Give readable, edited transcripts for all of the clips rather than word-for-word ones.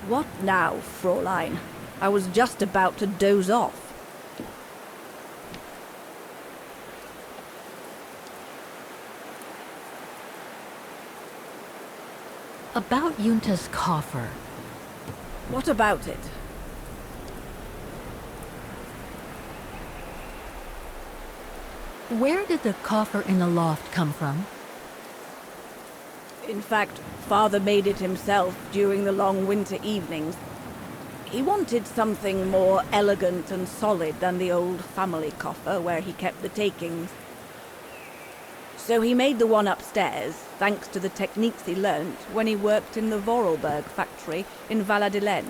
What now, Fräulein? I was just about to doze off. About Junta's coffer. What about it? Where did the coffer in the loft come from? In fact, Father made it himself during the long winter evenings. He wanted something more elegant and solid than the old family coffer where he kept the takings. So he made the one upstairs, thanks to the techniques he learnt when he worked in the Vorarlberg factory in Valladolid.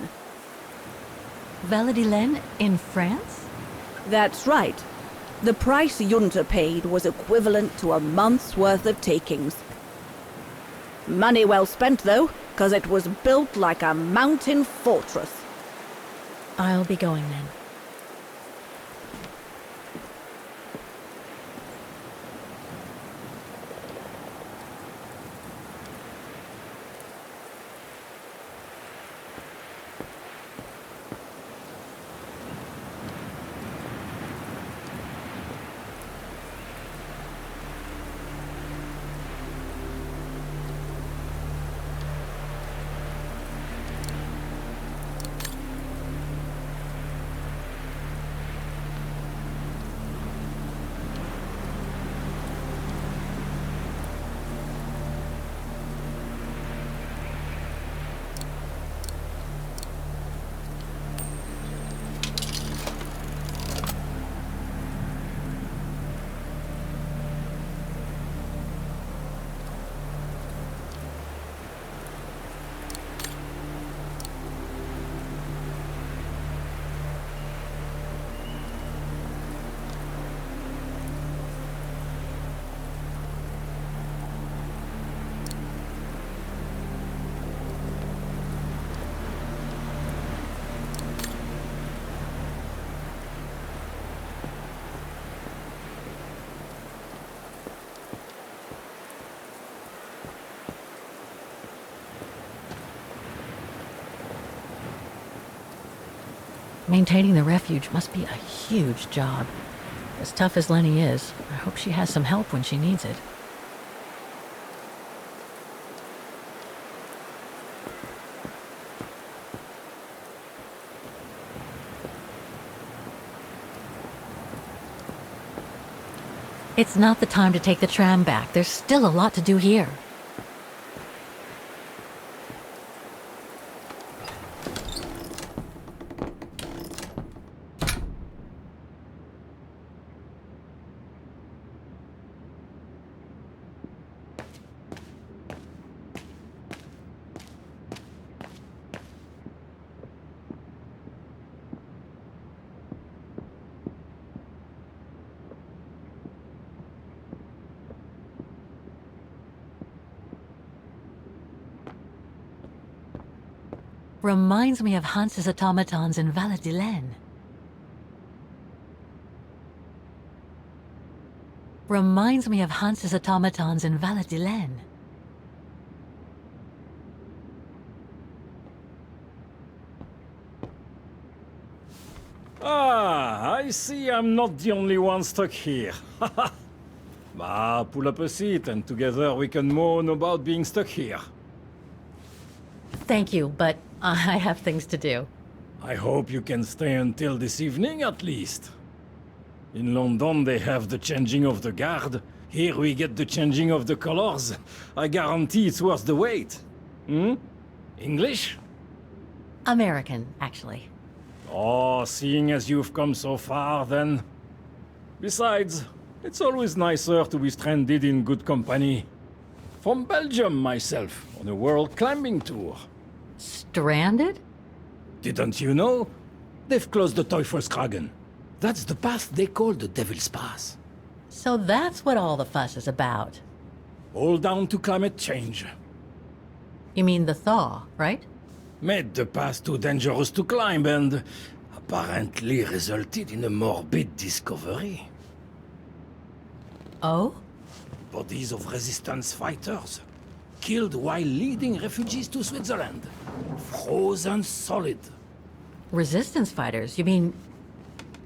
Valladolid in France? That's right. The price Junta paid was equivalent to a month's worth of takings. Money well spent, though, 'cause it was built like a mountain fortress. I'll be going then. Maintaining the refuge must be a huge job. As tough as Lenny is, I hope she has some help when she needs it. It's not the time to take the tram back. There's still a lot to do here. Reminds me of Hans's automatons in Valladolid. Reminds me of Hans's automatons in Valladolid. Ah, I see I'm not the only one stuck here. Bah, pull up a seat and together we can moan about being stuck here. Thank you, but I have things to do. I hope you can stay until this evening at least. In London they have the changing of the guard. Here we get the changing of the colors. I guarantee it's worth the wait. Hmm? English? American, actually. Oh, seeing as you've come so far, then. Besides, it's always nicer to be stranded in good company. From Belgium, myself, on a world climbing tour. Stranded? Didn't you know? They've closed the Teufelskragen. That's the path they call the Devil's Pass. So that's what all the fuss is about. All down to climate change. You mean the thaw, right? Made the pass too dangerous to climb and apparently resulted in a morbid discovery. Oh? Bodies of resistance fighters. killed while leading refugees to Switzerland. Frozen solid. Resistance fighters? You mean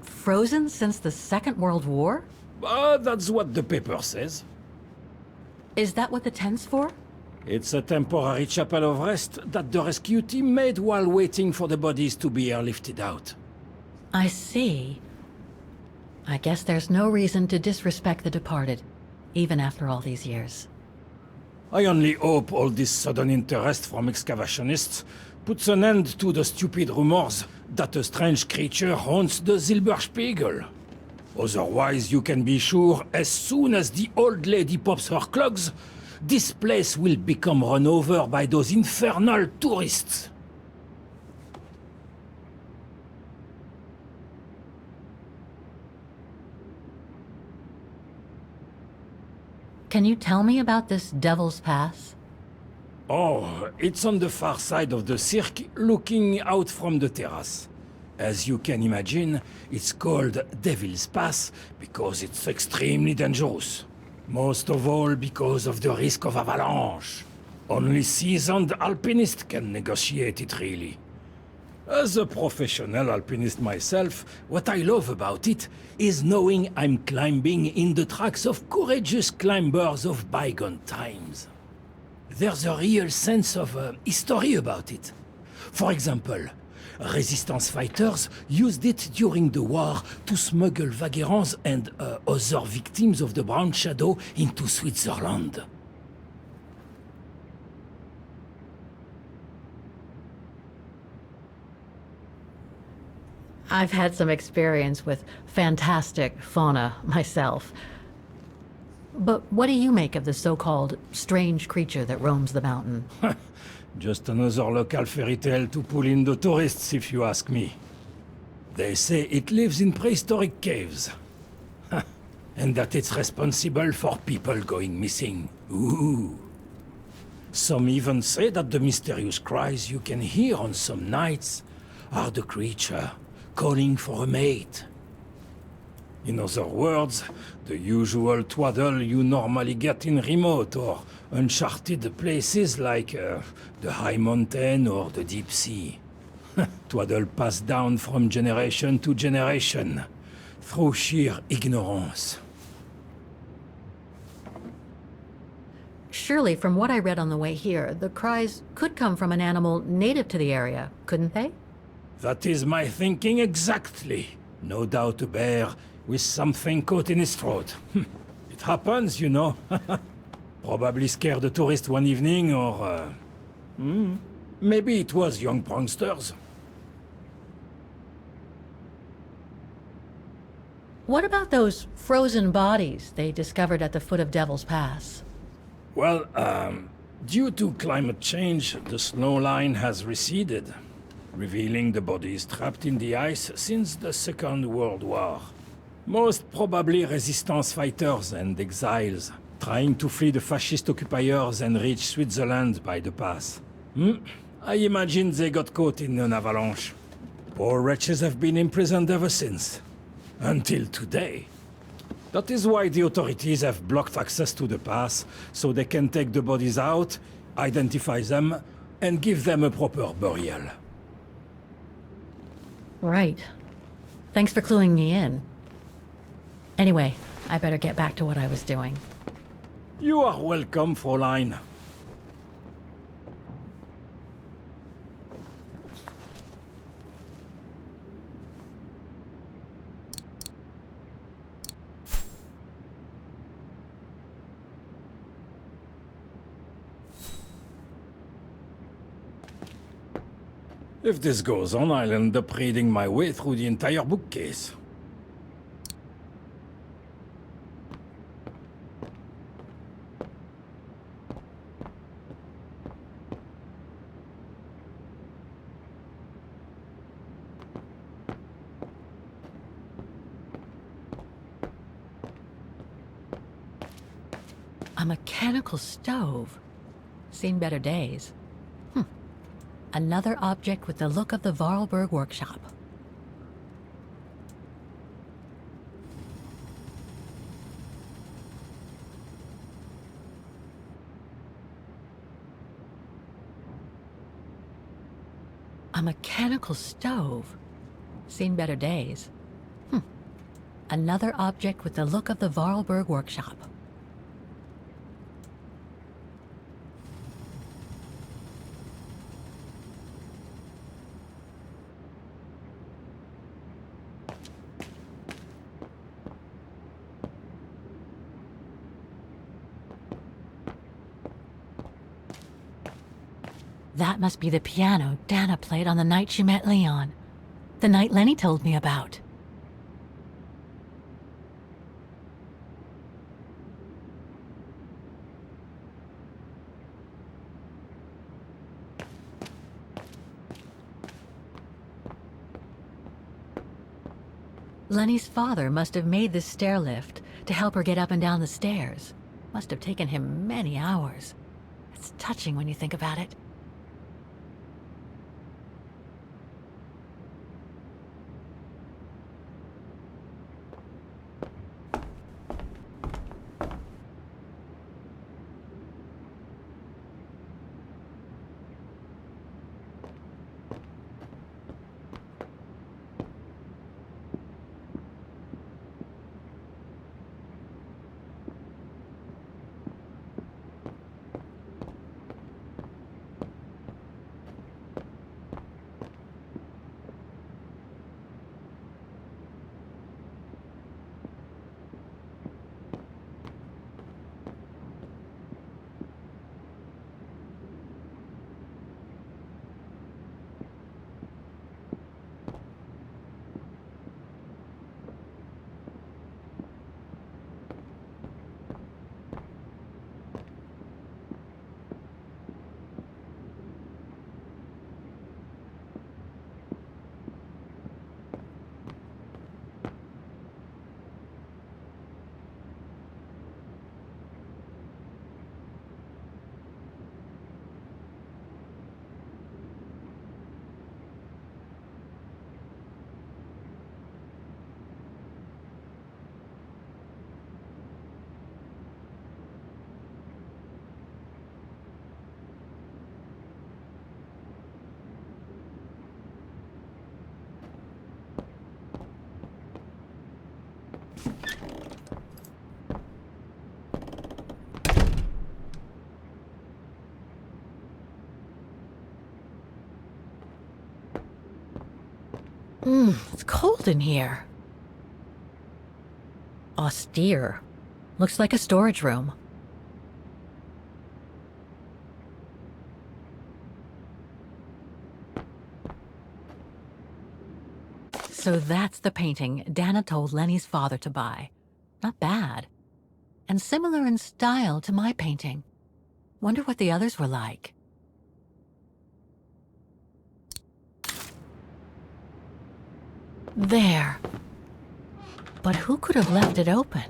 frozen since the Second World War? That's what the paper says. Is that what the tent's for? It's a temporary chapel of rest that the rescue team made while waiting for the bodies to be airlifted out. I see. I guess there's no reason to disrespect the departed, even after all these years. I only hope all this sudden interest from excavationists puts an end to the stupid rumors that a strange creature haunts the Silberspiegel. Otherwise, you can be sure, as soon as the old lady pops her clogs, this place will become run over by those infernal tourists. Can you tell me about this Devil's Pass? Oh, it's on the far side of the cirque, looking out from the terrace. As you can imagine, it's called Devil's Pass because it's extremely dangerous. Most of all because of the risk of avalanche. Only seasoned alpinists can negotiate it, really. As a professional alpinist myself, what I love about it is knowing I'm climbing in the tracks of courageous climbers of bygone times. There's a real sense of history about it. For example, resistance fighters used it during the war to smuggle vagrants and other victims of the Brown Shadow into Switzerland. I've had some experience with fantastic fauna myself. But what do you make of the so-called strange creature that roams the mountain? Just another local fairy tale to pull in the tourists, if you ask me. They say it lives in prehistoric caves. And that it's responsible for people going missing. Ooh. Some even say that the mysterious cries you can hear on some nights are the creature calling for a mate. In other words, the usual twaddle you normally get in remote or uncharted places like the high mountain or the deep sea. Twaddle passed down from generation to generation, through sheer ignorance. Surely, from what I read on the way here, the cries could come from an animal native to the area, couldn't they? That is my thinking exactly. No doubt a bear with something caught in his throat. It happens, you know. Probably scared a tourist one evening, or... maybe it was young pranksters. What about those frozen bodies they discovered at the foot of Devil's Pass? Well, due to climate change, the snow line has receded, revealing the bodies trapped in the ice since the Second World War. Most probably resistance fighters and exiles, trying to flee the fascist occupiers and reach Switzerland by the pass. I imagine they got caught in an avalanche. Poor wretches have been imprisoned ever since. Until today. That is why the authorities have blocked access to the pass, so they can take the bodies out, identify them, and give them a proper burial. Right. Thanks for cluing me in. Anyway, I better get back to what I was doing. You are welcome, Fräulein. If this goes on, I'll end up reading my way through the entire bookcase. A mechanical stove. Seen better days. Another object with the look of the Vorarlberg workshop. A mechanical stove. Seen better days. Another object with the look of the Varlberg workshop. That must be the piano Dana played on the night she met Leon. The night Lenny told me about. Lenny's father must have made this stair lift to help her get up and down the stairs. Must have taken him many hours. It's touching when you think about it. It's cold in here. Austere. Looks like a storage room. So that's the painting Dana told Lenny's father to buy. Not bad. And similar in style to my painting. Wonder what the others were like. There. But who could have left it open?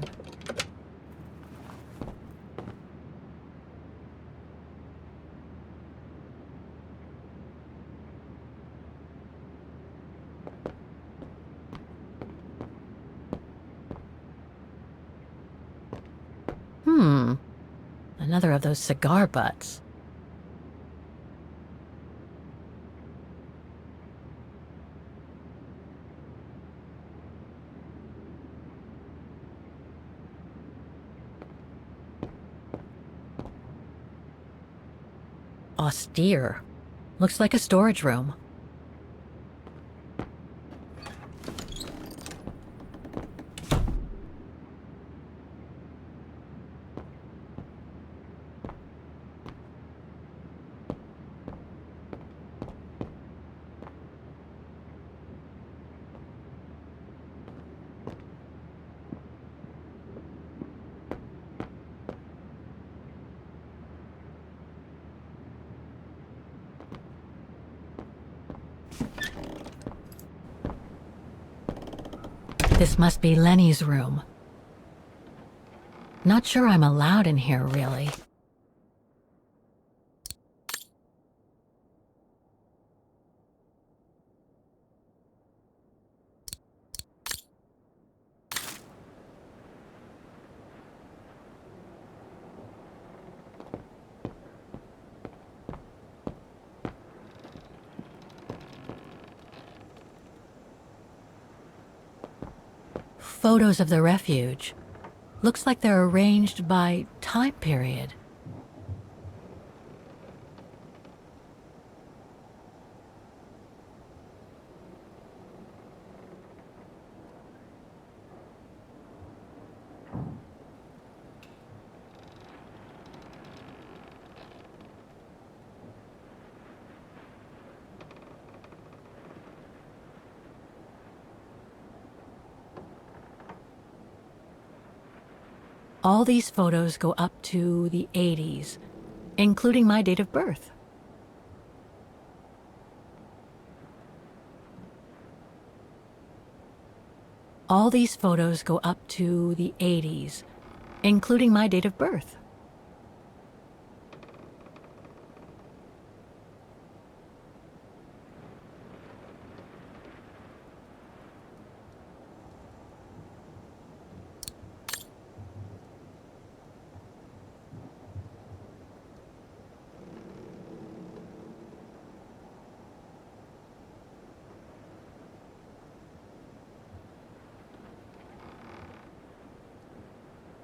Another of those cigar butts. Austere. Looks like a storage room. This must be Lenny's room. Not sure I'm allowed in here, really. photos of the refuge. Looks like they're arranged by time period. All these photos go up to the 80s, including my date of birth. All these photos go up to the 80s, including my date of birth.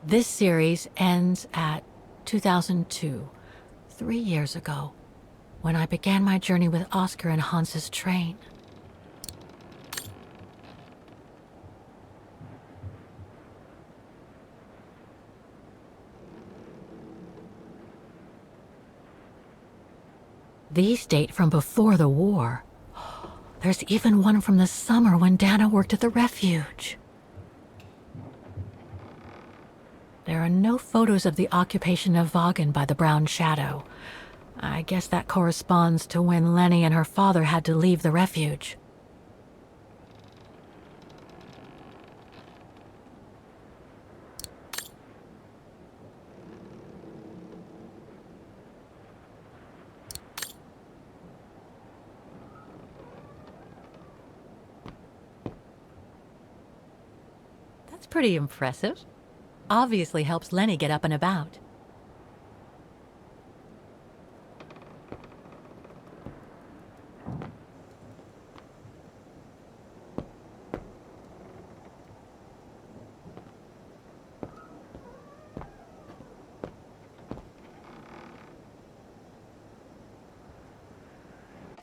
This series ends at 2002, 3 years ago, when I began my journey with Oscar and Hans's train. These date from before the war. There's even one from the summer when Dana worked at the refuge. There are no photos of the occupation of Vaughan by the Brown Shadow. I guess that corresponds to when Lenny and her father had to leave the refuge. That's pretty impressive. Obviously helps Lenny get up and about.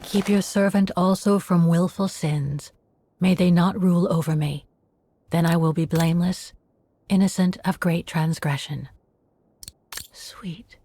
Keep your servant also from willful sins. May they not rule over me. Then I will be blameless, innocent of great transgression. Sweet.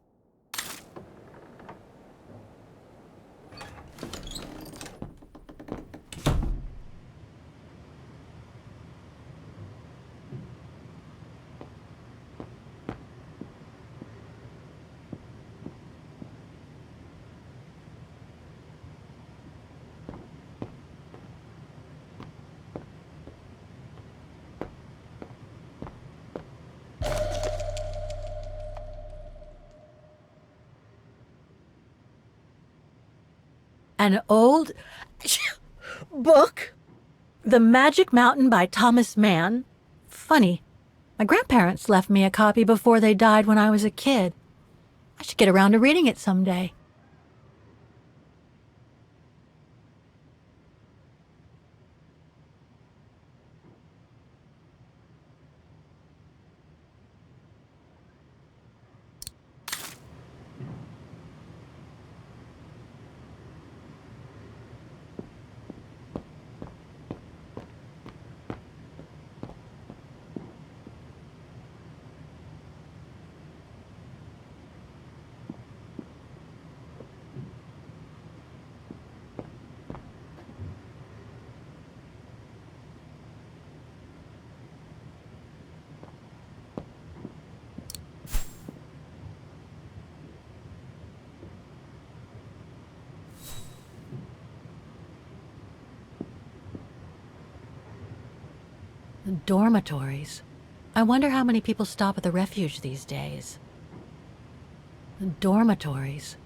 An old book? The Magic Mountain by Thomas Mann? Funny. My grandparents left me a copy before they died when I was a kid. I should get around to reading it someday. Dormitories. I wonder how many people stop at the refuge these days. Dormitories.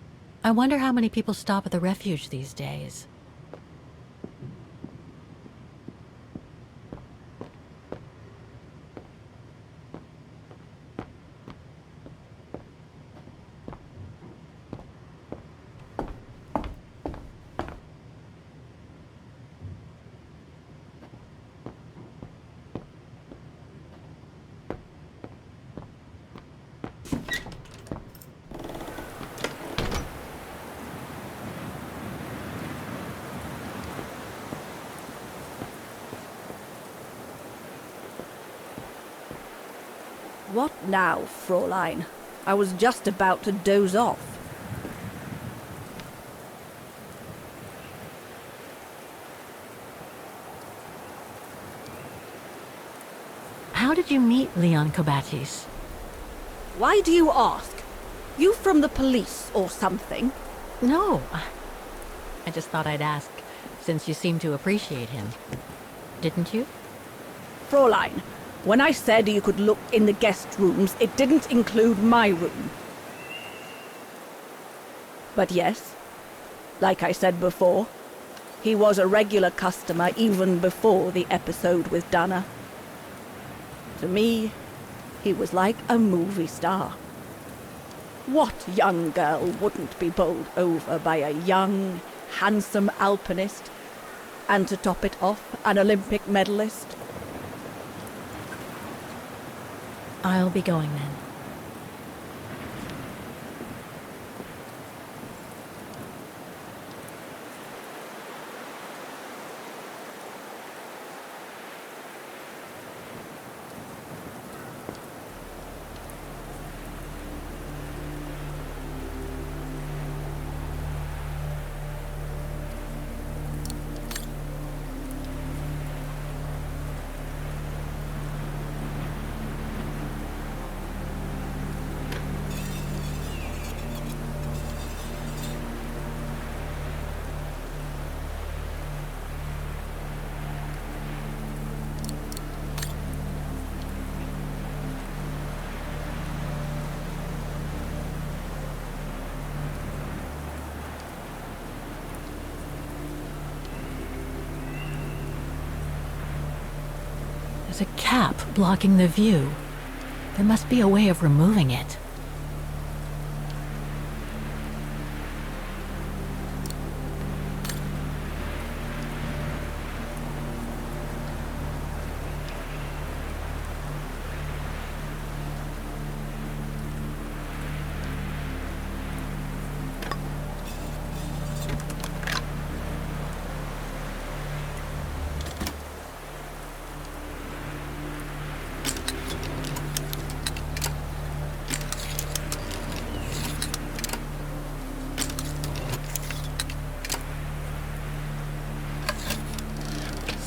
I wonder how many people stop at the refuge these days. What now, Fräulein? I was just about to doze off. How did you meet Leon Kobatis? Why do you ask? You from the police or something? No. I just thought I'd ask, since you seem to appreciate him. Didn't you? Fräulein, when I said you could look in the guest rooms, it didn't include my room. But yes, like I said before, he was a regular customer even before the episode with Dana. To me, he was like a movie star. What young girl wouldn't be bowled over by a young, handsome alpinist, and to top it off, an Olympic medalist? I'll be going then. There's a cap blocking the view. There must be a way of removing it.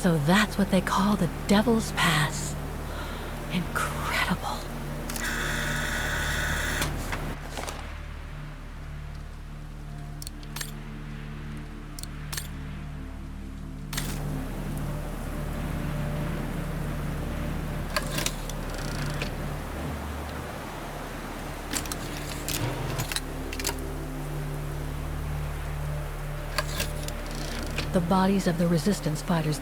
So that's what they call the Devil's Pass. Incredible. The bodies of the resistance fighters.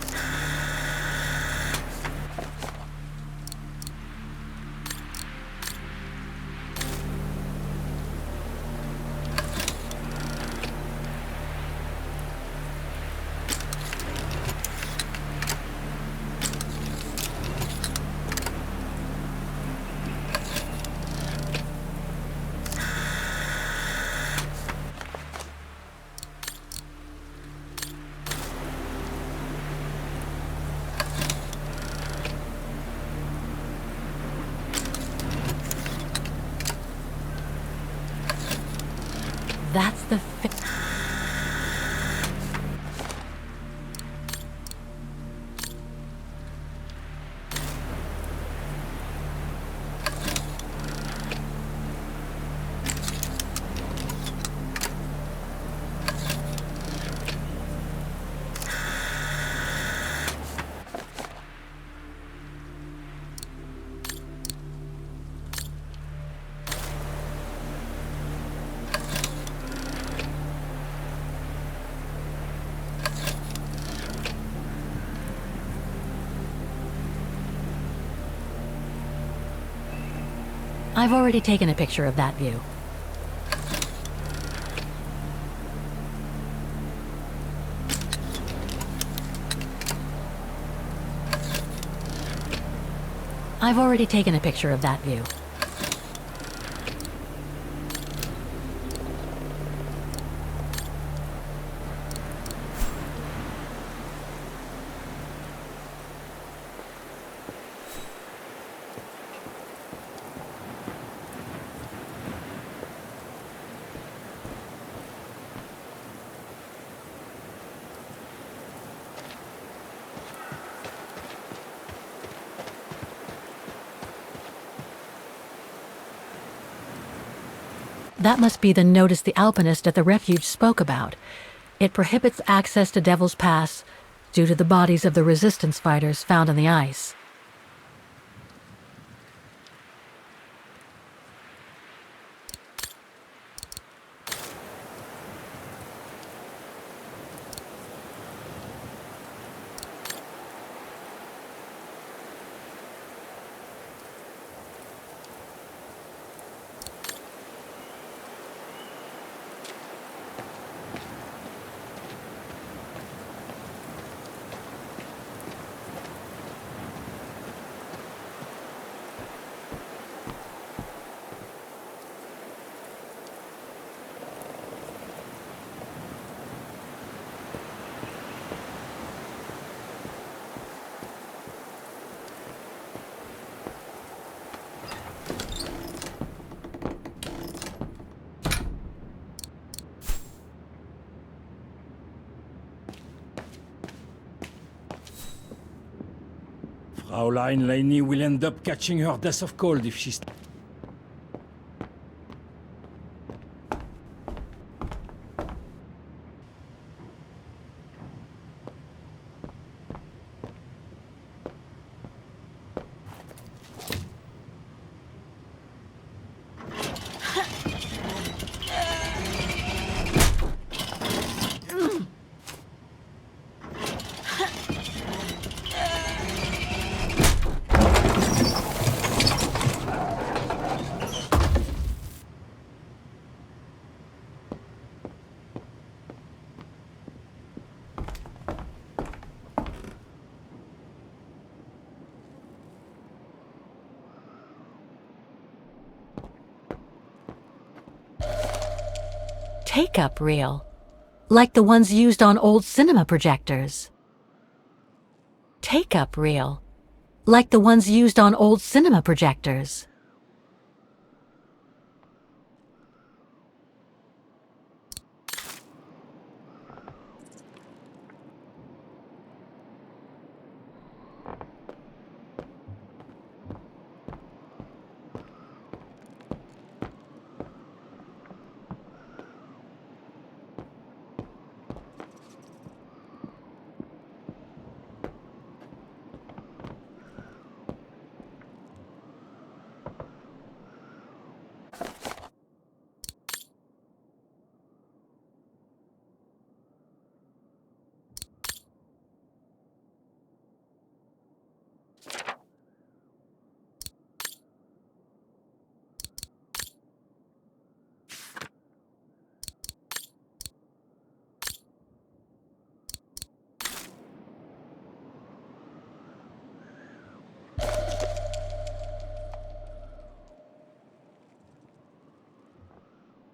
That's the I've already taken a picture of that view. I've already taken a picture of that view. That must be the notice the alpinist at the refuge spoke about. It prohibits access to Devil's Pass due to the bodies of the resistance fighters found on the ice. Fraulein Laney will end up catching her death of cold if she's... Take-up reel, like the ones used on old cinema projectors. Take-up reel, like the ones used on old cinema projectors.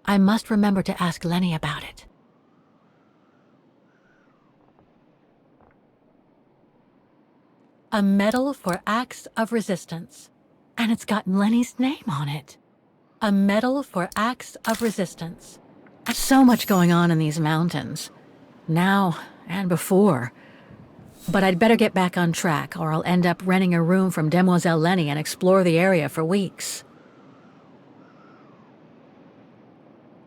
I must remember to ask Lenny about it. A medal for acts of resistance. And it's got Lenny's name on it. A medal for acts of resistance. There's so much going on in these mountains. Now and before. But I'd better get back on track, or I'll end up renting a room from Demoiselle Lenny and explore the area for weeks.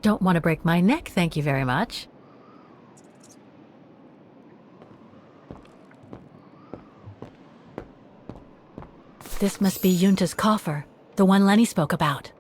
Don't want to break my neck, thank you very much. This must be Yunta's coffer, the one Lenny spoke about.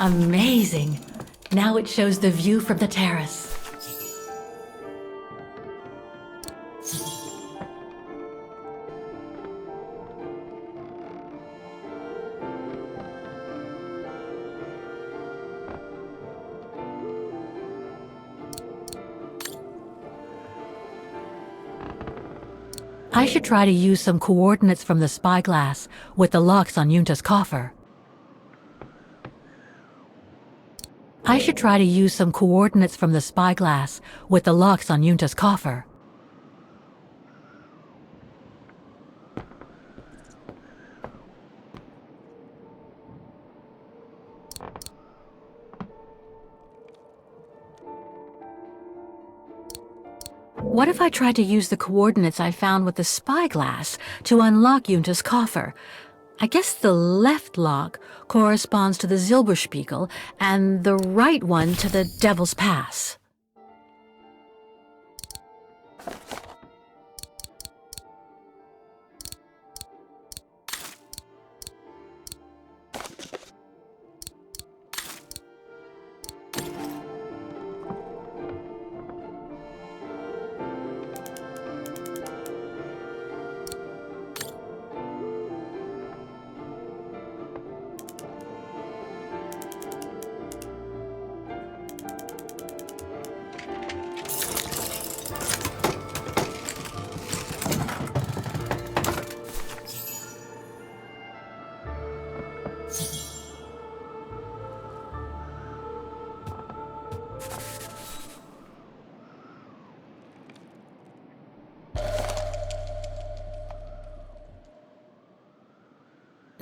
Amazing. Now it shows the view from the terrace. I should try to use some coordinates from the spyglass with the locks on Yunta's coffer. I should try to use some coordinates from the spyglass with the locks on Yunta's coffer. What if I tried to use the coordinates I found with the spyglass to unlock Yunta's coffer? I guess the left lock corresponds to the Silberspiegel and the right one to the Devil's Pass.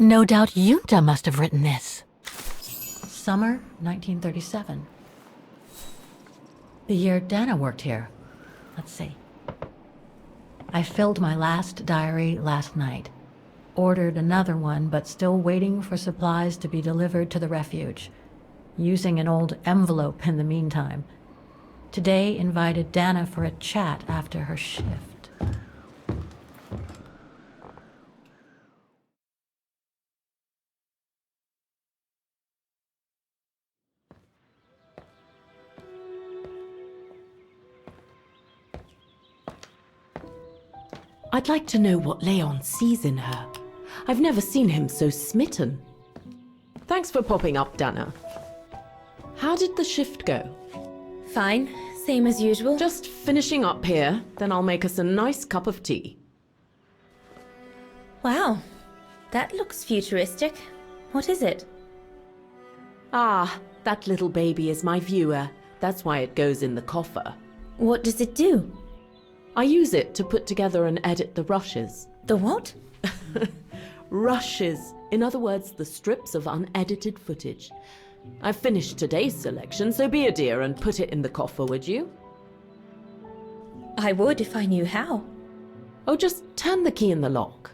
No doubt Yunta must have written this. Summer 1937. The year Dana worked here. Let's see. I filled my last diary last night. Ordered another one, but still waiting for supplies to be delivered to the refuge. Using an old envelope in the meantime. Today invited Dana for a chat after her shift. I'd like to know what Leon sees in her. I've never seen him so smitten. Thanks for popping up, Dana. How did the shift go? Fine, same as usual. Just finishing up here, then I'll make us a nice cup of tea. Wow, that looks futuristic. What is it? Ah, that little baby is my viewer. That's why it goes in the coffer. What does it do? I use it to put together and edit the rushes. The what? Rushes. In other words, the strips of unedited footage. I've finished today's selection, so be a dear and put it in the coffer, would you? I would if I knew how. Oh, just turn the key in the lock.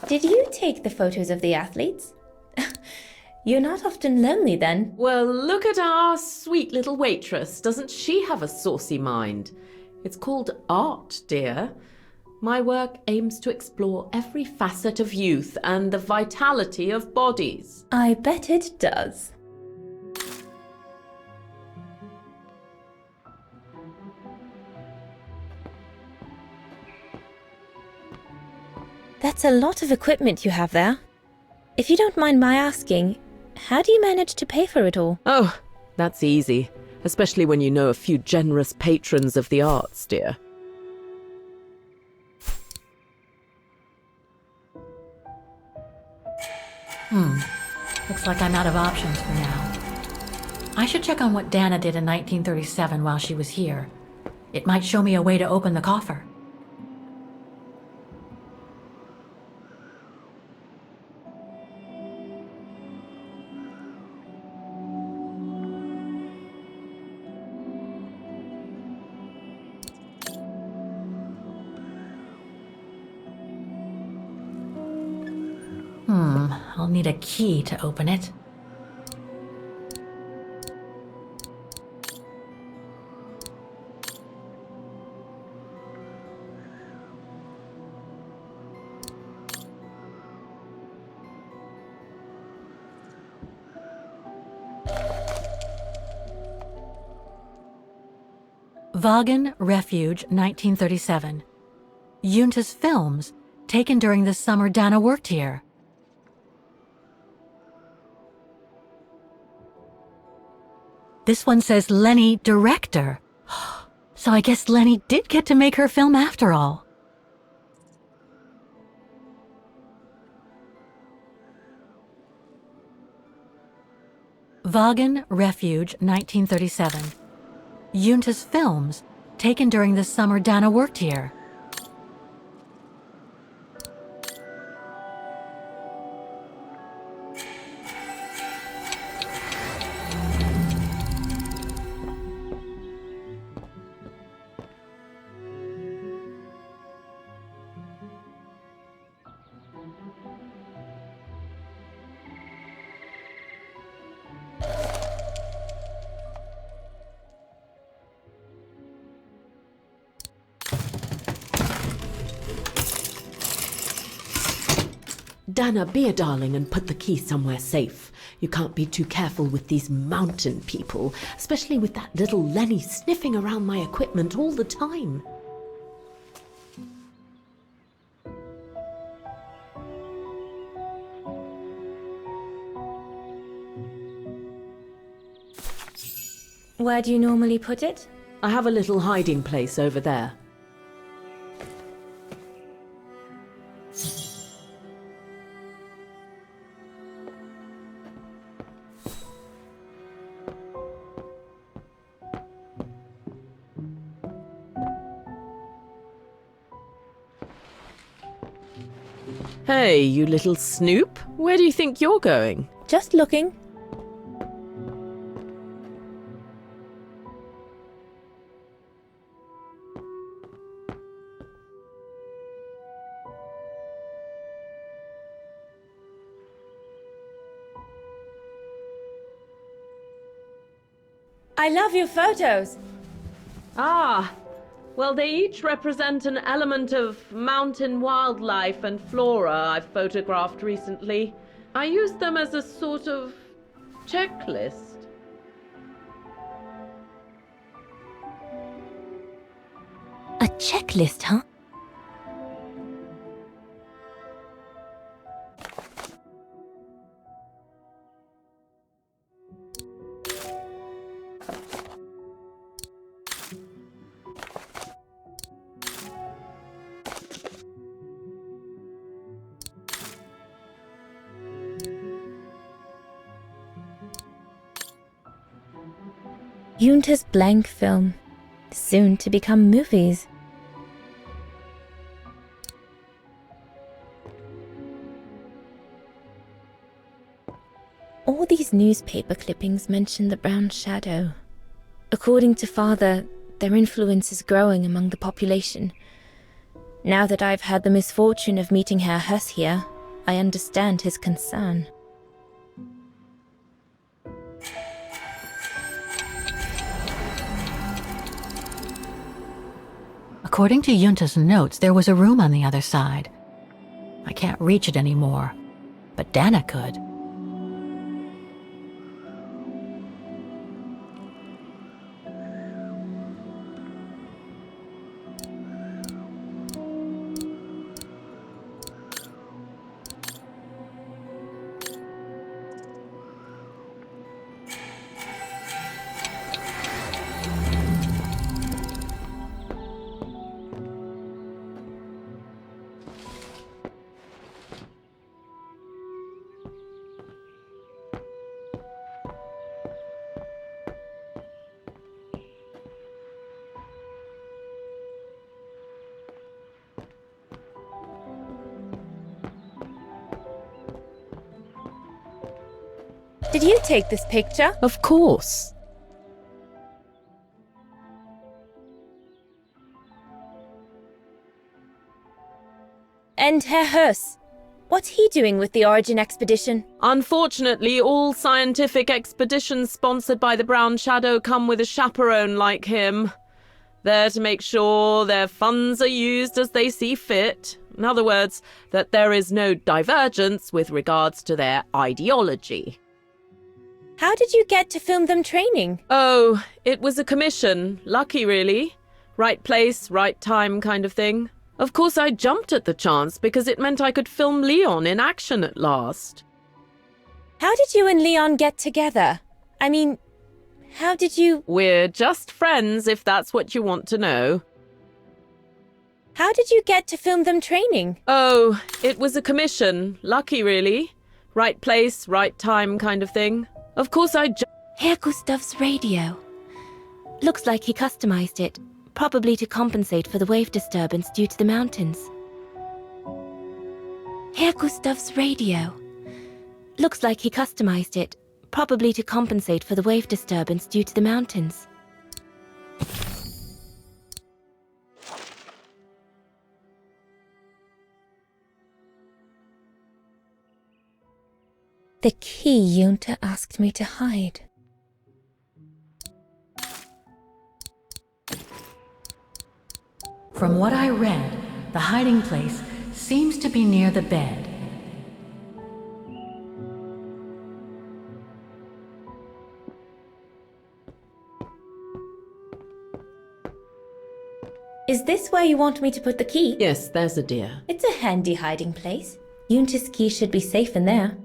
Did you take the photos of the athletes? You're not often lonely then. Well, look at our sweet little waitress. Doesn't she have a saucy mind? It's called art, dear. My work aims to explore every facet of youth and the vitality of bodies. I bet it does. That's a lot of equipment you have there. If you don't mind my asking, how do you manage to pay for it all? Oh, that's easy, especially when you know a few generous patrons of the arts, dear. Looks like I'm out of options for now. I should check on what Dana did in 1937 while she was here. It might show me a way to open the coffer. need a key to open it. Vaughan Refuge, 1937. Junta's films, taken during the summer Dana worked here. This one says Lenny, director. So I guess Lenny did get to make her film after all. Vaughan Refuge, 1937. Junta's films, taken during the summer Dana worked here. Dana, be a darling and put the key somewhere safe. You can't be too careful with these mountain people, especially with that little Lenny sniffing around my equipment all the time. Where do you normally put it? I have a little hiding place over there. Hey, you little snoop. Where do you think you're going? Just looking. I love your photos. Ah, well, they each represent an element of mountain wildlife and flora I've photographed recently. I use them as a sort of checklist. A checklist, huh? Junta's blank film, soon to become movies. All these newspaper clippings mention the brown shadow. According to Father, their influence is growing among the population. Now that I've had the misfortune of meeting Herr Huss here, I understand his concern. According to Junta's notes, there was a room on the other side. I can't reach it anymore, but Dana could. Did you take this picture? Of course. And Herr Huss, What's he doing with the Origin expedition? Unfortunately, all scientific expeditions sponsored by the Brown Shadow come with a chaperone like him. There to make sure their funds are used as they see fit. In other words, that there is no divergence with regards to their ideology. How did you get to film them training? Oh, it was a commission. Lucky, really. Right place, right time kind of thing. Of course, I jumped at the chance because it meant I could film Leon in action at last. How did you and Leon get together? I mean, how did you... We're just friends, if that's what you want to know. How did you get to film them training? Oh, it was a commission. Lucky, really. Right place, right time kind of thing. Of course, Herr Gustav's radio. Looks like he customized it, probably to compensate for the wave disturbance due to the mountains. Herr Gustav's radio. Looks like he customized it, probably to compensate for the wave disturbance due to the mountains. The key Junta asked me to hide. From what I read, the hiding place seems to be near the bed. Is this where you want me to put the key? Yes, there's a dear. It's a handy hiding place. Junta's key should be safe in there.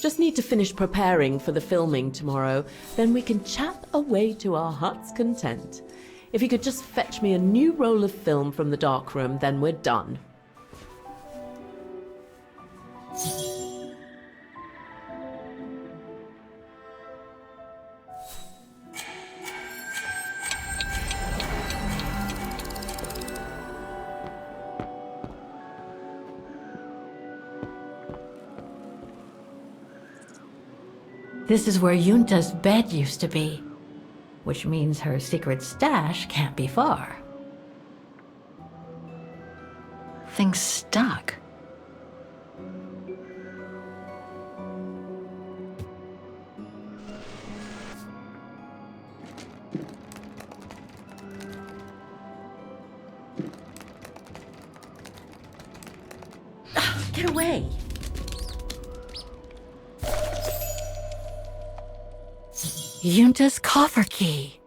Just need to finish preparing for the filming tomorrow. Then we can chat away to our heart's content. If you could just fetch me a new roll of film from the darkroom, then we're done. This is where Junta's bed used to be, which means her secret stash can't be far. Thing's stuck. Get away! Junta's coffer key.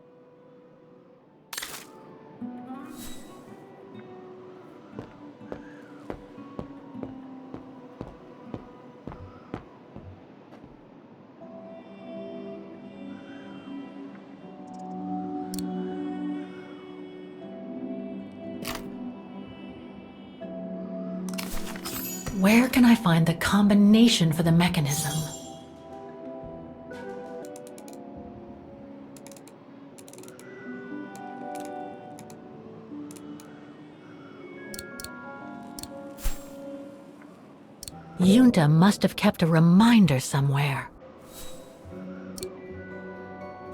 Where can I find the combination for the mechanism? Junta must have kept a reminder somewhere.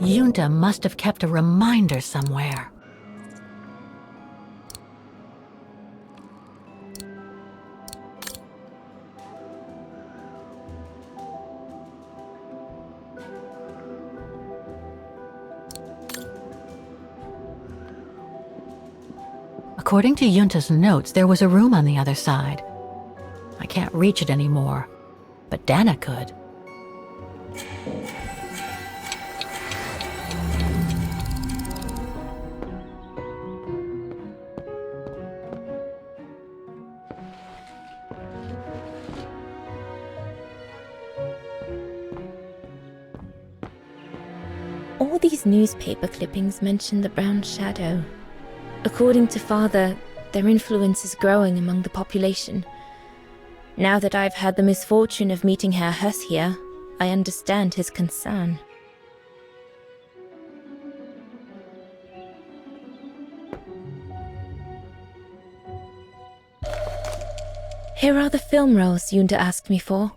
Junta must have kept a reminder somewhere. According to Junta's notes, there was a room on the other side. I can't reach it anymore, but Dana could. All these newspaper clippings mention the Brown Shadow. According to Father, their influence is growing among the population. Now that I've had the misfortune of meeting Herr Hess here, I understand his concern. Here are the film rolls Junta asked me for.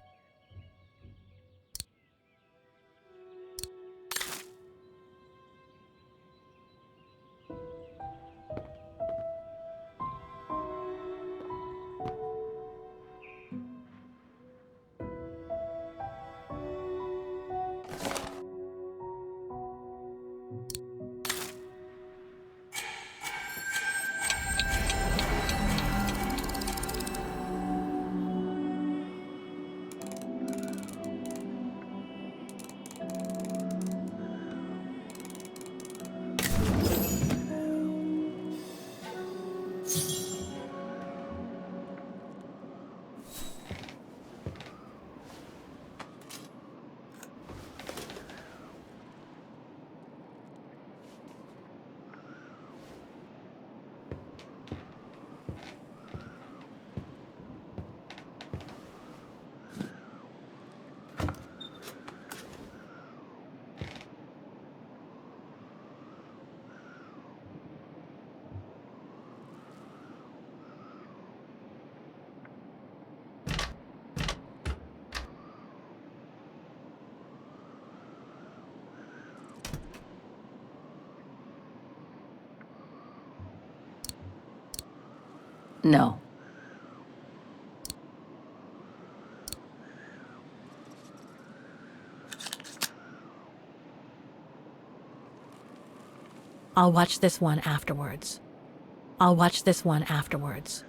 No. I'll watch this one afterwards. I'll watch this one afterwards.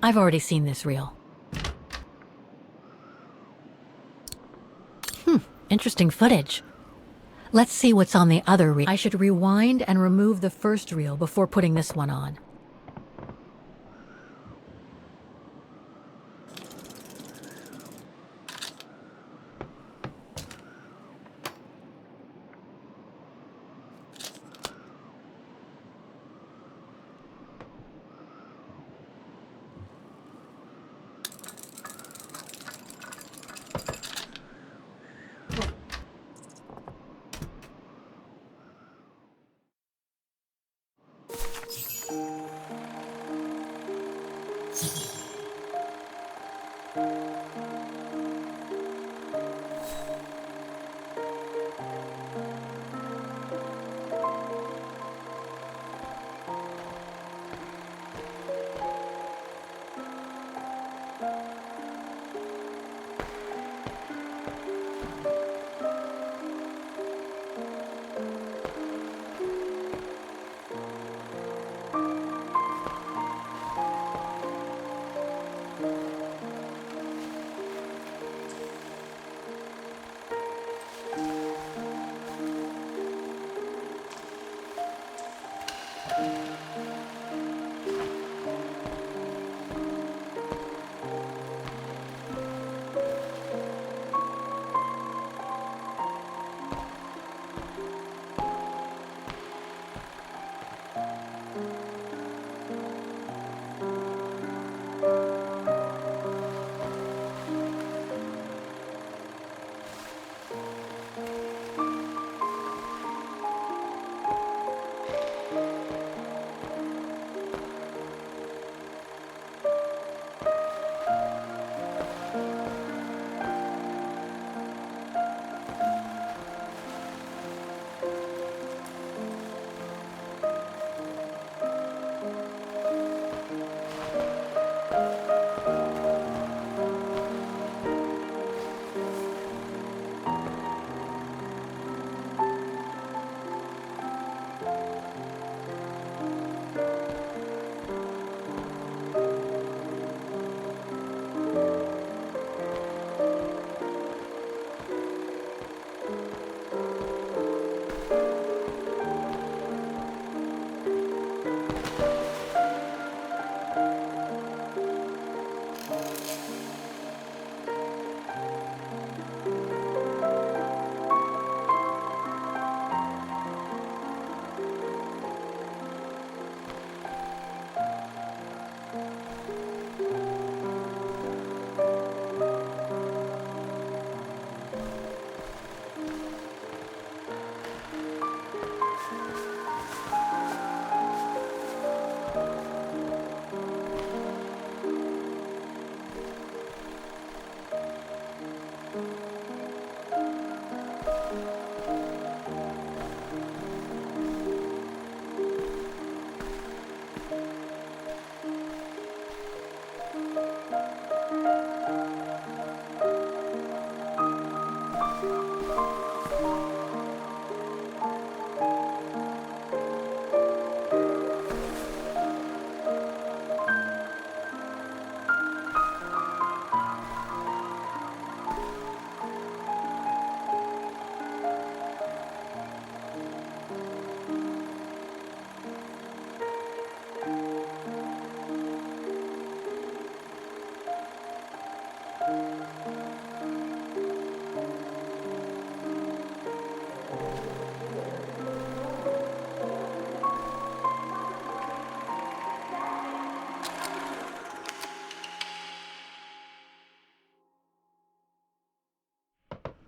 I've already seen this reel. Interesting footage. Let's see what's on the other reel. I should rewind and remove the first reel before putting this one on.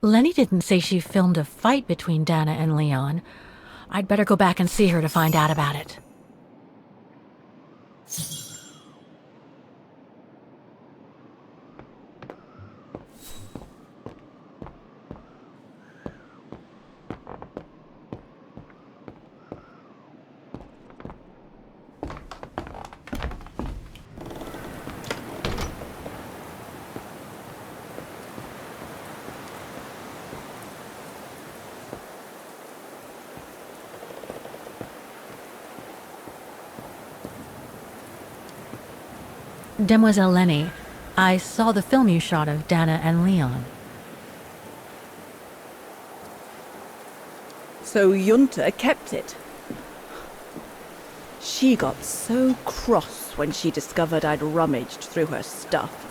Lenny didn't say she filmed a fight between Dana and Leon. I'd better go back and see her to find out about it. Demoiselle Lenny, I saw the film you shot of Dana and Leon. So Junta kept it. She got so cross when she discovered I'd rummaged through her stuff.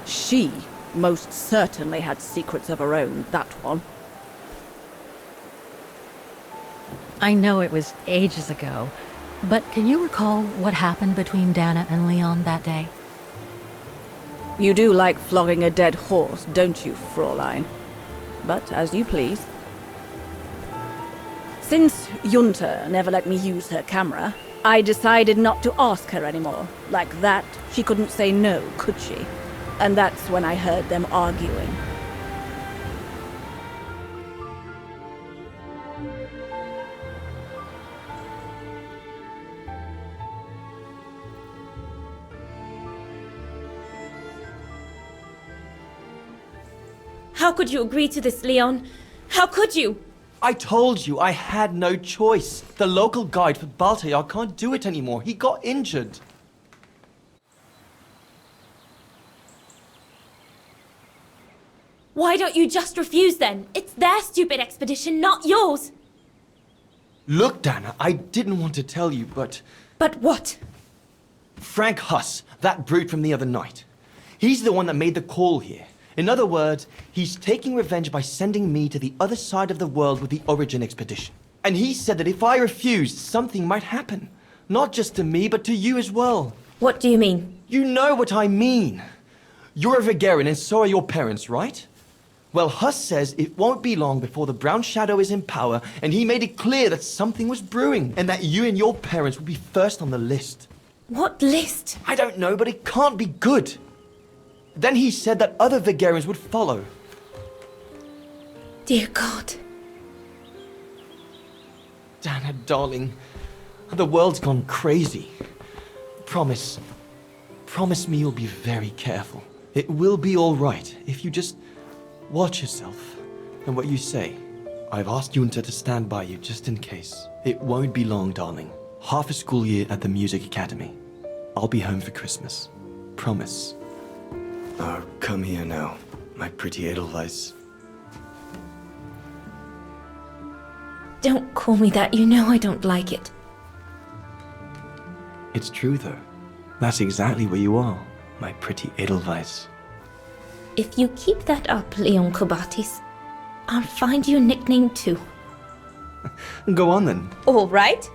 She most certainly had secrets of her own, that one. I know it was ages ago, but can you recall what happened between Dana and Leon that day? You do like flogging a dead horse, don't you, Fräulein? But as you please. Since Junta never let me use her camera, I decided not to ask her anymore. Like that, she couldn't say no, could she? And that's when I heard them arguing. How could you agree to this, Leon? How could you? I told you I had no choice. The local guide for Baltayar can't do it anymore. He got injured. Why don't you just refuse then? It's their stupid expedition, not yours. Look, Dana, I didn't want to tell you, but... But what? Frank Huss, that brute from the other night. He's the one that made the call here. In other words, he's taking revenge by sending me to the other side of the world with the Origin expedition. And he said that if I refused, something might happen. Not just to me, but to you as well. What do you mean? You know what I mean. You're a Vegarian and so are your parents, right? Well, Huss says it won't be long before the Brown Shadow is in power, and he made it clear that something was brewing, and that you and your parents would be first on the list. What list? I don't know, but it can't be good. Then he said that other Vegarians would follow. Dear God. Dana, darling, the world's gone crazy. Promise me you'll be very careful. It will be all right if you just watch yourself and what you say. I've asked Junta to stand by you just in case. It won't be long, darling. Half a school year at the Music Academy. I'll be home for Christmas. Promise. Oh, come here now, my pretty Edelweiss. Don't call me that. You know I don't like it. It's true, though. That's exactly where you are, my pretty Edelweiss. If you keep that up, Leon Kobatis, I'll find you a nickname too. Go on, then. All right.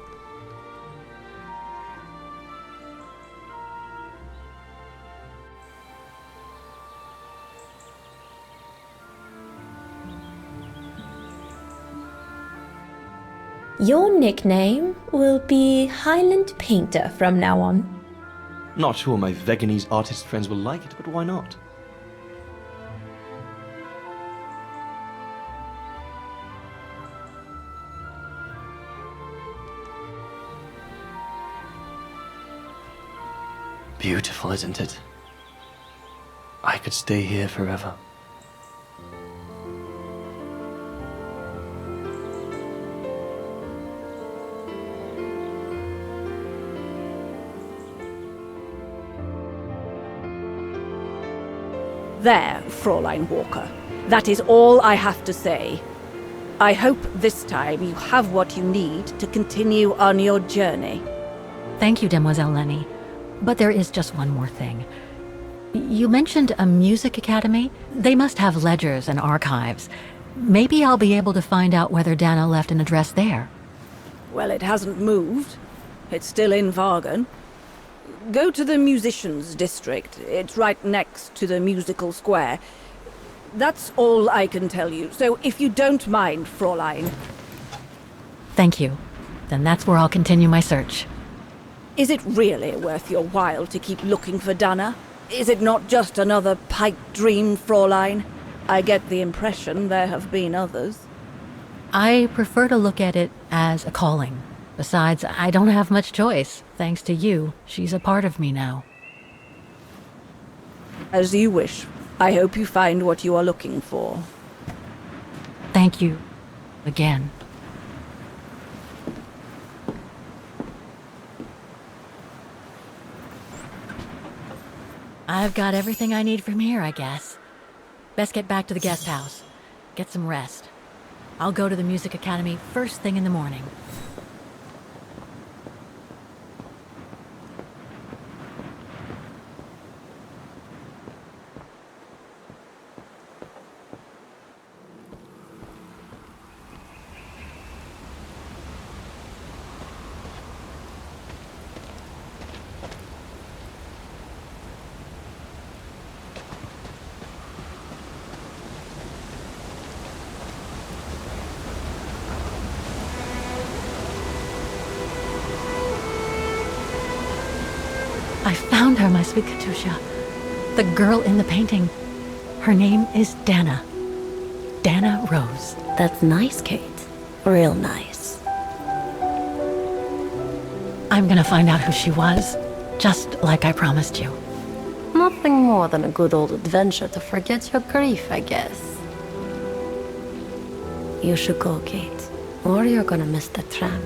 Your nickname will be Highland Painter from now on. Not sure my Veganese artist friends will like it, but why not? Beautiful, isn't it? I could stay here forever. There, Fräulein Walker. That is all I have to say. I hope this time you have what you need to continue on your journey. Thank you, Demoiselle Lenny. But there is just one more thing. You mentioned a music academy? They must have ledgers and archives. Maybe I'll be able to find out whether Dana left an address there. Well, it hasn't moved. It's still in Vargan. Go to the musicians' district. It's right next to the musical square. That's all I can tell you, so if you don't mind, Fräulein. Thank you. Then that's where I'll continue my search. Is it really worth your while to keep looking for Dana? Is it not just another pipe dream, Fräulein? I get the impression there have been others. I prefer to look at it as a calling. Besides, I don't have much choice. Thanks to you, she's a part of me now. As you wish. I hope you find what you are looking for. Thank you. Again. I've got everything I need from here, I guess. Best get back to the guest house. Get some rest. I'll go to the music academy first thing in the morning. I found her, my sweet Katusha. The girl in the painting. Her name is Dana. Dana Rose. That's nice, Kate. Real nice. I'm gonna find out who she was, just like I promised you. Nothing more than a good old adventure to forget your grief, I guess. You should go, Kate, or you're gonna miss the tram.